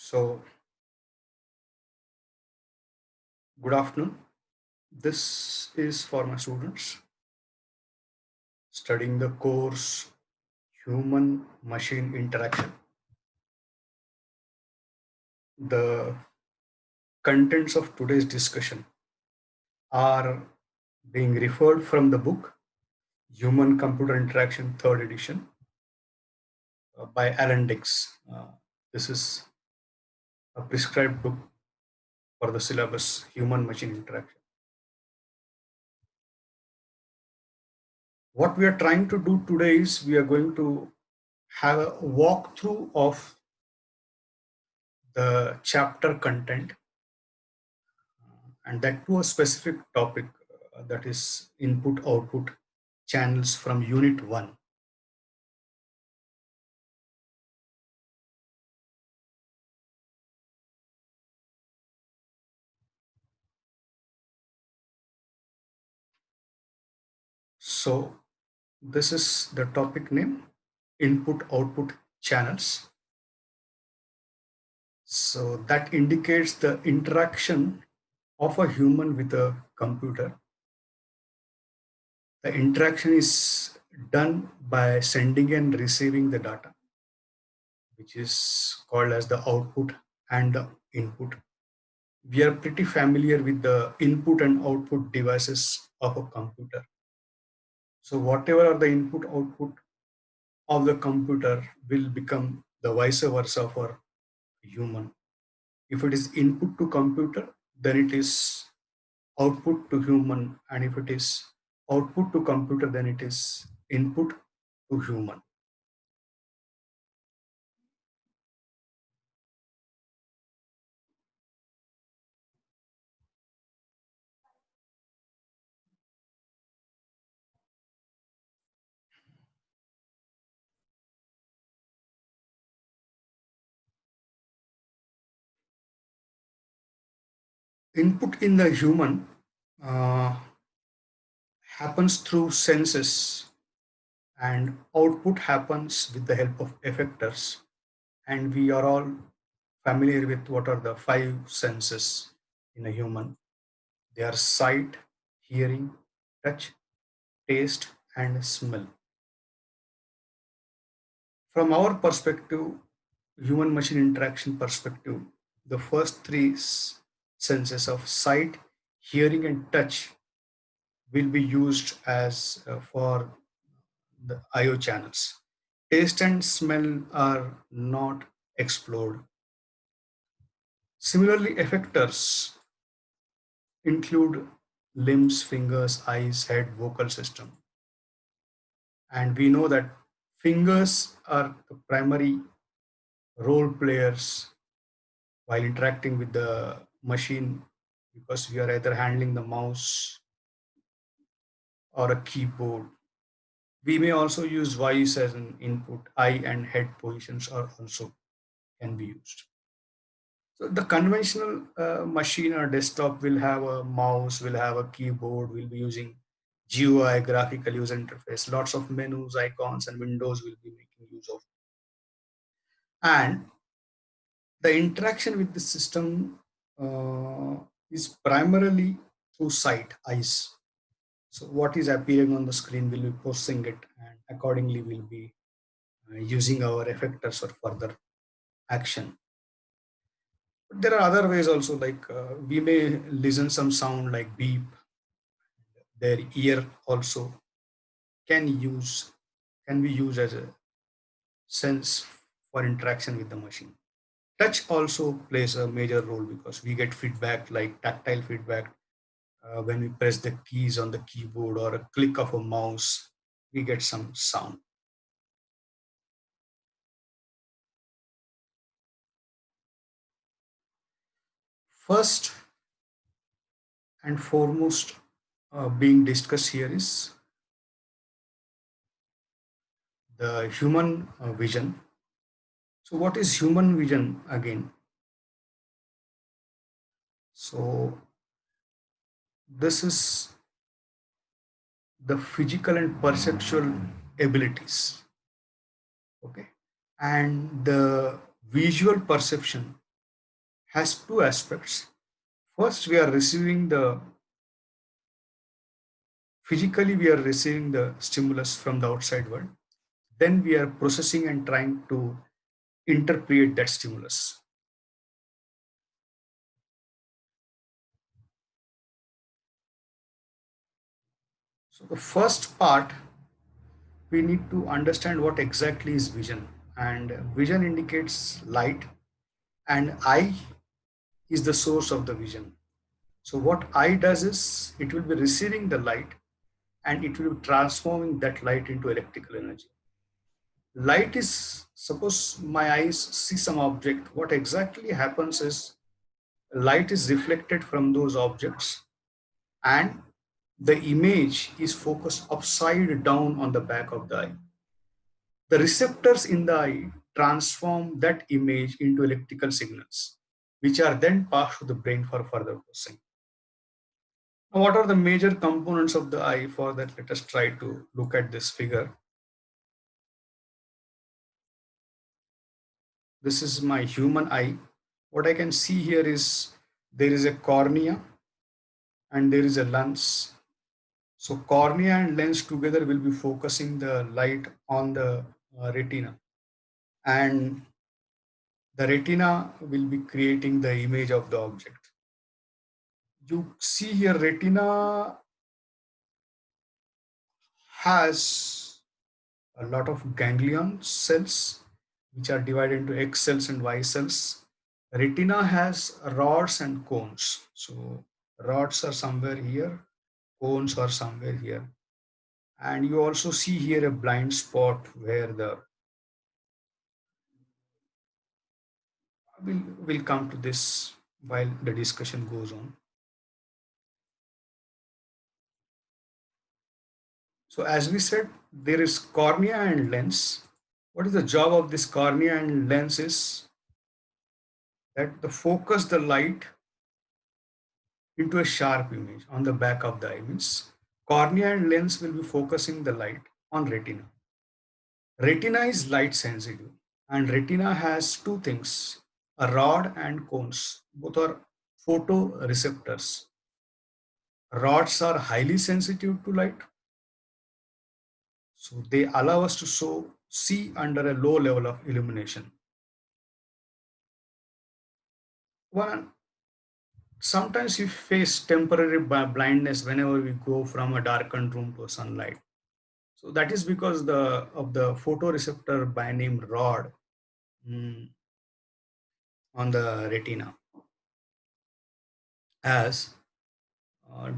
So, good afternoon. This is for my students studying the course Human Machine Interaction. The contents of today's discussion are being referred from the book Human Computer Interaction, third edition by Alan Dix. This is a prescribed book for the syllabus Human Machine Interaction. What we are trying to do today is we are going to have a walkthrough of the chapter content, and that to a specific topic, that is input output channels from unit 1. So this is the topic name, input output channels. So that indicates the interaction of a human with a computer. The interaction is done by sending and receiving the data, which is called as the output and the input. We are pretty familiar with the input and output devices of a computer. So whatever are the input output of the computer will become the vice versa for human. If it is input to computer, then it is output to human, and if it is output to computer, then it is input to human. Input in the human uh, happens through senses, and output happens with the help of effectors. And we are all familiar with what are the five senses in a human. They are sight, hearing, touch, taste, and smell. From our perspective, human machine interaction perspective, the first three senses of sight, hearing, and touch will be used as for the IO channels. Taste and smell are not explored. Similarly, effectors include limbs, fingers, eyes, head, vocal system. And we know that fingers are the primary role players while interacting with the machine, because we are either handling the mouse or a keyboard. We may also use voice as an input. Eye and head positions are also can be used. So the conventional machine or desktop will have a mouse, will have a keyboard, will be using GUI, graphical user interface, lots of menus, icons, and windows will be making use of. And the interaction with the system is primarily through sight, eyes. So what is appearing on the screen will be processing it, and accordingly will be using our effectors for further action. But there are other ways also, like we may listen some sound like beep. Their ear also can use can be used as a sense for interaction with the machine. Touch also plays a major role because we get feedback like tactile feedback when we press the keys on the keyboard or a click of a mouse, we get some sound. First and foremost, being discussed here is the human vision. So, what is human vision again? So, this is the physical and perceptual abilities, okay, and the visual perception. has two aspects. First, we are receiving the physically we are receiving the stimulus from the outside world. Then we are processing and trying to interpret that stimulus. So the first part, we need to understand what exactly is vision. And vision indicates light, and eye is the source of the vision. So what eye does is it will be receiving the light and it will be transforming that light into electrical energy. Light is, suppose my eyes see some object, what exactly happens is light is reflected from those objects and the image is focused upside down on the back of the eye. The receptors in the eye transform that image into electrical signals, which are then passed to the brain for further processing. Now, what are the major components of the eye? For that, let us try to look at this figure. This is my human eye. What I can see here is there is a cornea and there is a lens. So cornea and lens together will be focusing the light on the retina, and the retina will be creating the image of the object. You see here, retina has a lot of ganglion cells which are divided into X cells and Y cells. Retina has rods and cones. So rods are somewhere here, cones are somewhere here. And you also see here a blind spot where the we'll come to this while the discussion goes on. So as we said, there is cornea and lens. What is the job of this cornea and lens is that the focus the light into a sharp image on the back of the eye. Means cornea and lens will be focusing the light on retina. Retina is light sensitive, and retina has two things, a rod and cones. Both are photoreceptors. Rods are highly sensitive to light, so they allow us to see under a low level of illumination. One, sometimes we face temporary blindness whenever we go from a darkened room to a sunlight. So that is because of the photoreceptor by name rod, mm, on the retina. As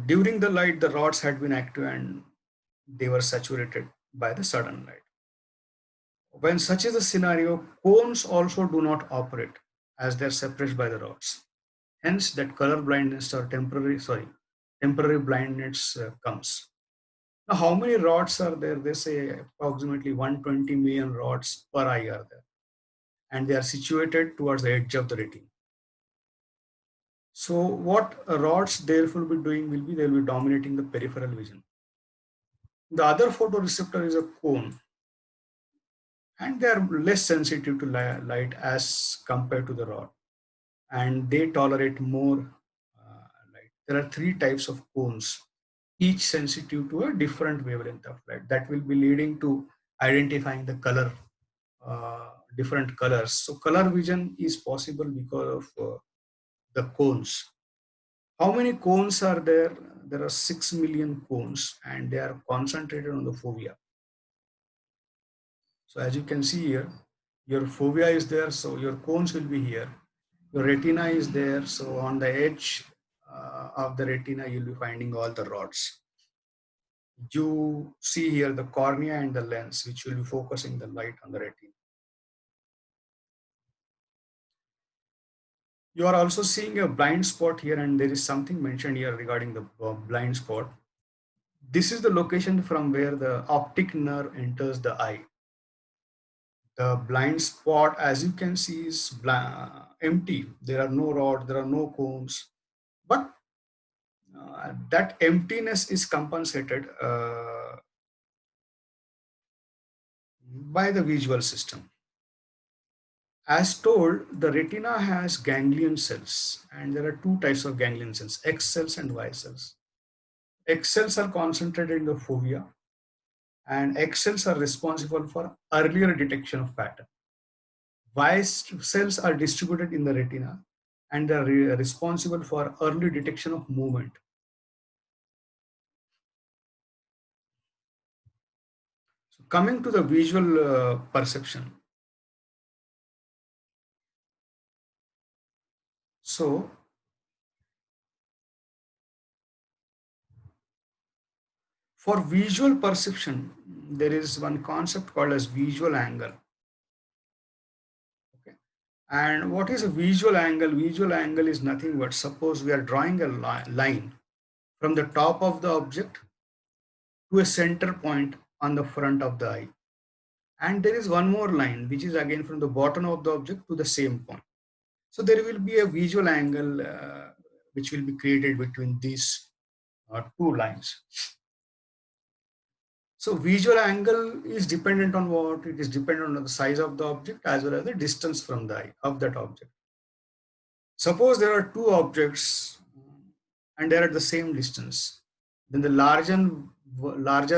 during the light, the rods had been active and they were saturated by the sudden light. When such is the scenario, cones also do not operate as they are separated by the rods. Hence, that color blindness or temporary blindness comes. Now, how many rods are there? They say approximately 120 million rods per eye are there, and they are situated towards the edge of the retina. So, what rods therefore be doing will be they will be dominating the peripheral vision. The other photoreceptor is a cone, and they are less sensitive to light as compared to the rod, and they tolerate more light. There are three types of cones, each sensitive to a different wavelength of light. That will be leading to identifying the color, different colors. So color vision is possible because of the cones. How many cones are there? There are 6 million cones and they are concentrated on the fovea. So as you can see here, your fovea is there, so your cones will be here. Your retina is there, so on the edge of the retina, you'll be finding all the rods. You see here the cornea and the lens, which will be focusing the light on the retina. You are also seeing a blind spot here, and there is something mentioned here regarding the blind spot. This is the location from where the optic nerve enters the eye. The blind spot, as you can see, is empty. There are no rods, there are no cones, but that emptiness is compensated by the visual system. As told, the retina has ganglion cells, and there are two types of ganglion cells, X cells and Y cells. X cells are concentrated in the fovea, and X cells are responsible for earlier detection of pattern. Y cells are distributed in the retina, and they are responsible for early detection of movement. So coming to the visual perception. So for visual perception, there is one concept called as visual angle. Okay. And what is a visual angle? Visual angle is nothing but, suppose we are drawing a line from the top of the object to a center point on the front of the eye. And there is one more line, which is again from the bottom of the object to the same point. So there will be a visual angle which will be created between these two lines. So visual angle is dependent on what? It is dependent on the size of the object as well as the distance from the eye of that object. Suppose there are two objects and they are at the same distance, then the larger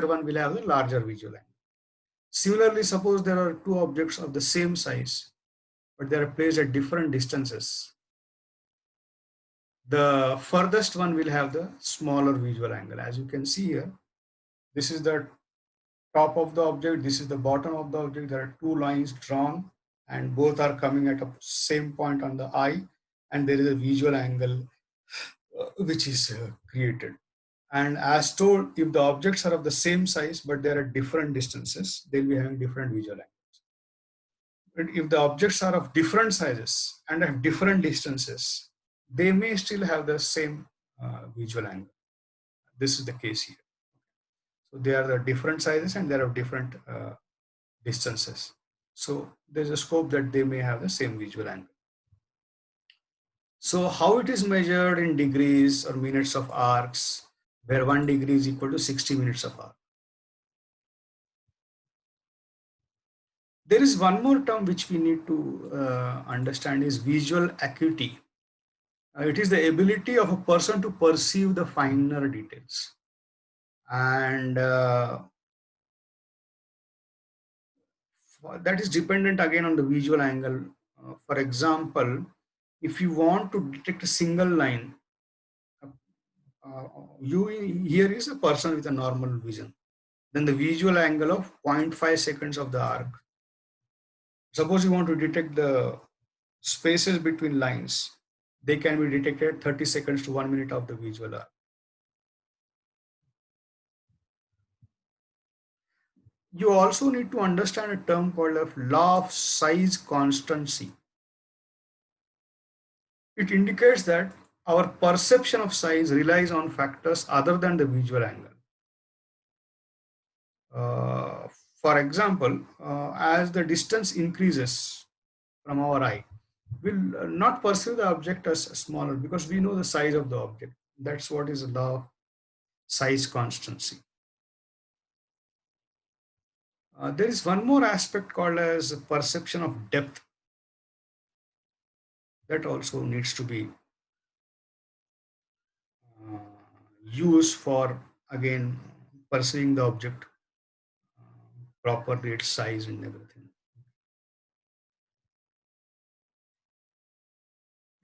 one will have the larger visual angle. Similarly, suppose there are two objects of the same size, but they are placed at different distances. The furthest one will have the smaller visual angle. As you can see here, this is the top of the object, this is the bottom of the object. There are two lines drawn and both are coming at a same point on the eye, and there is a visual angle which is created. And as told, if the objects are of the same size but they are at different distances, they'll be having different visual angles. But if the objects are of different sizes and at different distances, they may still have the same visual angle. This is the case here. So they are the different sizes and they are of different distances. So there's a scope that they may have the same visual angle. So how it is measured in degrees or minutes of arcs, where 1 degree is equal to 60 minutes of arc. There is one more term which we need to understand is visual acuity. It is the ability of a person to perceive the finer details. And that is dependent again on the visual angle. For example, if you want to detect a single line, you here is a person with a normal vision. Then the visual angle of 0.5 seconds of the arc. Suppose you want to detect the spaces between lines, they can be detected 30 seconds to 1 minute of the visual arc. You also need to understand a term called a law of size constancy. It indicates that our perception of size relies on factors other than the visual angle. Uh, for example, as the distance increases from our eye, we'll not perceive the object as smaller because we know the size of the object. That's what is the law of size constancy. There is one more aspect called as perception of depth that also needs to be uh, used for again perceiving the object properly, its size and everything.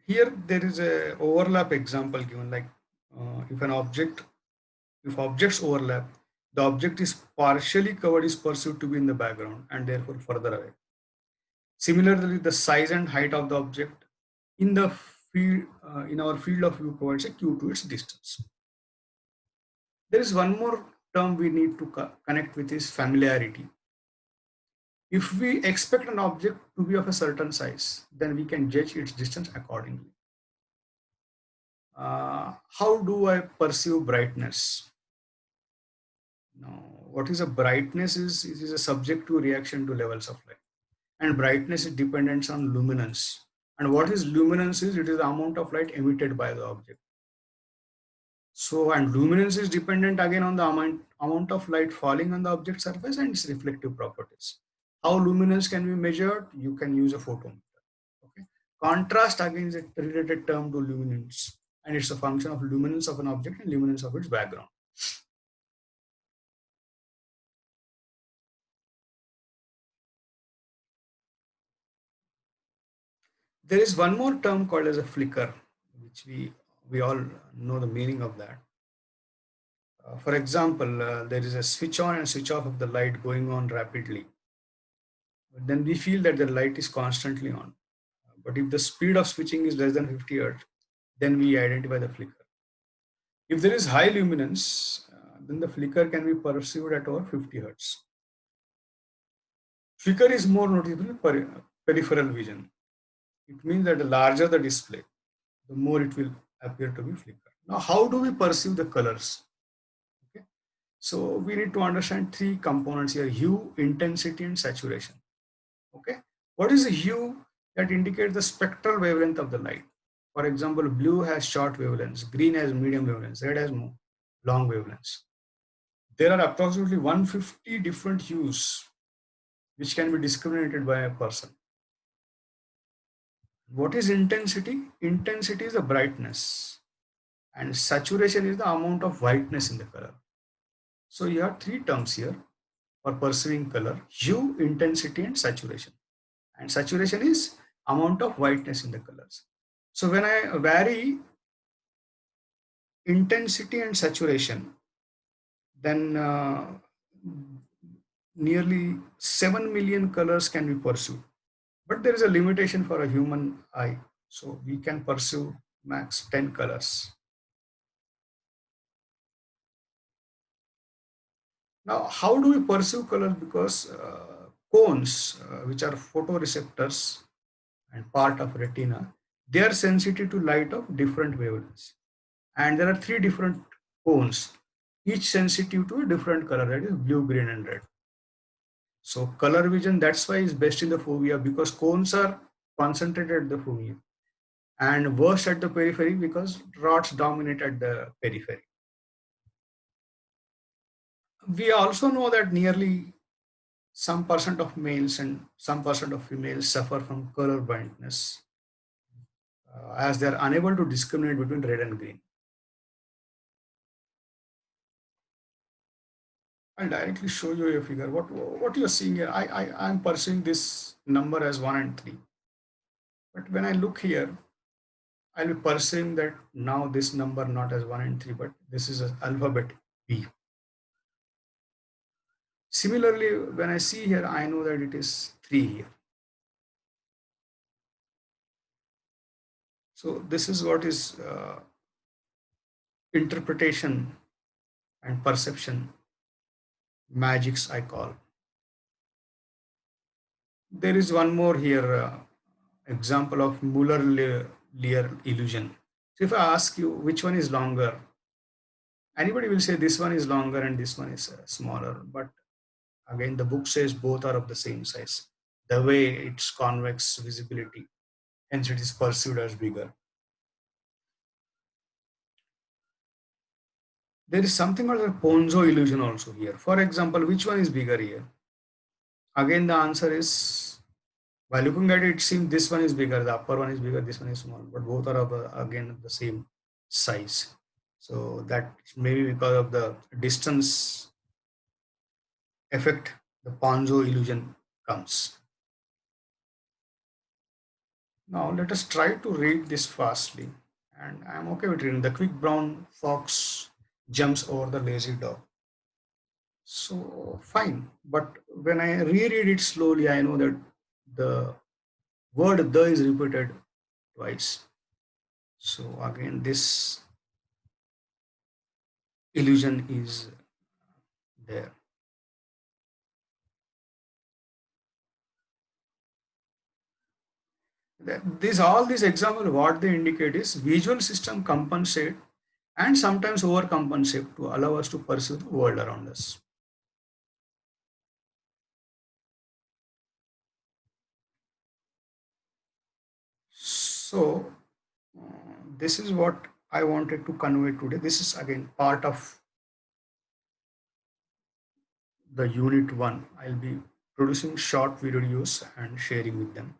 Here there is a overlap example given, like if an object, if objects overlap, the object is partially covered is perceived to be in the background and therefore further away. Similarly, the size and height of the object in the field in our field of view provides a cue to its distance. There is one more term we need to connect with is familiarity. If we expect an object to be of a certain size, then we can judge its distance accordingly. How do I perceive brightness? Now, what is a brightness is it is a subjective reaction to levels of light, and brightness is dependent on luminance. And what is luminance is it is the amount of light emitted by the object. So, and luminance is dependent again on the amount of light falling on the object surface and its reflective properties. How luminance can be measured? You can use a photometer. Contrast again is a related term to luminance, and it's a function of luminance of an object and luminance of its background. There is one more term called as a flicker, which we all know the meaning of that. For example, there is a switch on and switch off of the light going on rapidly. Then we feel that the light is constantly on. But if the speed of switching is less than 50 hertz, then we identify the flicker. If there is high luminance, then the flicker can be perceived at over 50 hertz. Flicker is more noticeable in peripheral vision. It means that the larger the display, the more it will appear to be flicker. Now, how do we perceive the colors? Okay. So we need to understand three components here: hue, intensity, and saturation. Okay. What is the hue? That indicates the spectral wavelength of the light. For example, blue has short wavelengths, green has medium wavelengths, red has long wavelengths. There are approximately 150 different hues which can be discriminated by a person. What is intensity? Intensity is the brightness, and saturation is the amount of whiteness in the color. So you have three terms here for perceiving color: hue, intensity, and saturation. And saturation is amount of whiteness in the colors. So when I vary intensity and saturation, then nearly 7 million colors can be pursued. But there is a limitation for a human eye. So we can pursue max 10 colors. Now, how do we pursue color? Because cones, which are photoreceptors and part of retina, they are sensitive to light of different wavelengths. And there are three different cones, each sensitive to a different color, that is blue, green, and red. So color vision, that's why is best in the fovea, because cones are concentrated at the fovea, and worse at the periphery because rods dominate at the periphery. We also know that nearly some percent of males and some percent of females suffer from color blindness, as they are unable to discriminate between red and green. I'll directly show you a figure. What you're seeing here, I'm pursuing this number as 1 and 3. But when I look here, I'll be pursuing that now this number not as 1 and 3, but this is an alphabet B. Similarly, when I see here, I know that it is 3 here. So this is what is interpretation and perception magics, I call. There is one more here, example of Muller-Lyer illusion. So if I ask you which one is longer, anybody will say this one is longer and this one is smaller. But again, the book says both are of the same size. The way it's convex visibility, hence it is perceived as bigger. There is something called a Ponzo illusion also here. For example, which one is bigger here? Again, the answer is, by looking at it, it seems this one is bigger, the upper one is bigger, this one is small, but both are of again the same size. So that maybe because of the distance effect, the Ponzo illusion comes. Now let us try to read this fastly, and I'm okay with reading. The quick brown fox jumps over the lazy dog. So fine, but when I reread it slowly, I know that the word the is repeated twice. So again, this illusion is there. All these examples, what they indicate is visual system compensate and sometimes overcompensate to allow us to perceive the world around us. So this is what I wanted to convey today. This is again part of the unit 1. I'll be producing short videos and sharing with them.